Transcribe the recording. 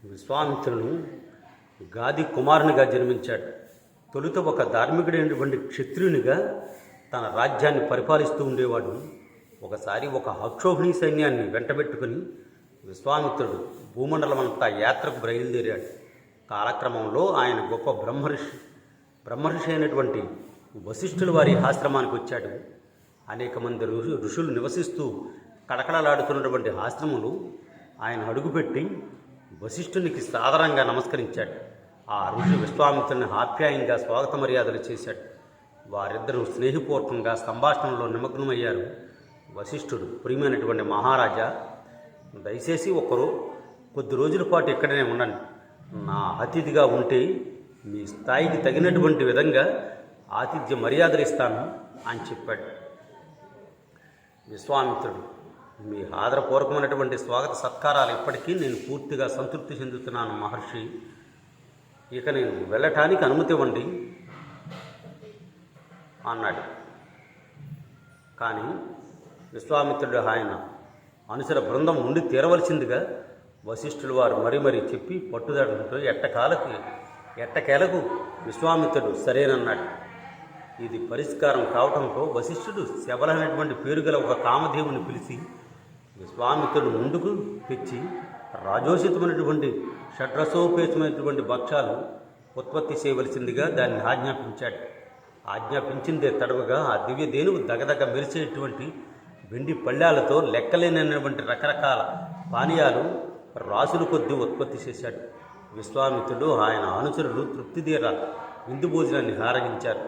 విశ్వామిత్రుడు గాది కుమారునిగా జన్మించాడు. తొలుత ఒక ధార్మికుడైనటువంటి క్షత్రియునిగా తన రాజ్యాన్ని పరిపాలిస్తూ ఉండేవాడు. ఒకసారి ఒక అక్షోహిణీ సైన్యాన్ని వెంటబెట్టుకుని విశ్వామిత్రుడు భూమండలమంతా యాత్రకు బయలుదేరాడు. కాలక్రమంలో ఆయన గొప్ప బ్రహ్మర్షి అయినటువంటి వశిష్ఠుల వారి ఆశ్రమానికి వచ్చాడు. అనేక మంది ఋషులు నివసిస్తూ కడకడలాడుతున్నటువంటి ఆశ్రమంలో ఆయన అడుగుపెట్టి వశిష్ఠునికి సాదరంగా నమస్కరించాడు. ఆ ఋషి విశ్వామిత్రుని ఆప్యాయంగా స్వాగత మర్యాదలు చేశాడు. వారిద్దరూ స్నేహపూర్వకంగా సంభాషణలో నిమగ్నమయ్యారు. వశిష్ఠుడు, ప్రియమైనటువంటి మహారాజా, దయచేసి కొద్ది రోజుల పాటు ఇక్కడనే ఉండండి. నా అతిథిగా ఉంటే మీ స్థాయికి తగినటువంటి విధంగా ఆతిథ్య మర్యాదలు ఇస్తాను అని చెప్పాడు. విశ్వామిత్రుడు, మీ ఆదరపూర్వకమైనటువంటి స్వాగత సత్కారాలు ఇప్పటికీ నేను పూర్తిగా సంతృప్తి చెందుతున్నాను మహర్షి. ఇక నేను వెళ్ళటానికి అనుమతి ఇవ్వండి అన్నాడు. కానీ విశ్వామిత్రుడు ఆయన అనుచర బృందం ఉండి తీరవలసిందిగా వశిష్ఠుల వారు మరీ చెప్పి పట్టుదలతో ఎట్టకేలకు విశ్వామిత్రుడు సరేనన్నాడు. ఇది పరిష్కారం కావటంతో వశిష్ఠుడు శబలైనటువంటి పేరు గల ఒక కామధేవుని పిలిచి విశ్వామిత్రుడు ముందుకు తెచ్చి రాజోచితమైనటువంటి షడ్రసోపేతమైనటువంటి భక్ష్యాలు ఉత్పత్తి చేయవలసిందిగా దాన్ని ఆజ్ఞాపించాడు. ఆజ్ఞాపించిందే తడవుగా ఆ దివ్య దేనువు దగదగ మెరిసేటువంటి వెండి పళ్ళాలతో లెక్కలేనటువంటి రకరకాల పానీయాలు రాసుల కొద్దీ ఉత్పత్తి చేశాడు. విశ్వామిత్రుడు ఆయన అనుచరులు తృప్తిదీర విందు భోజనాన్ని ఆరగించారు.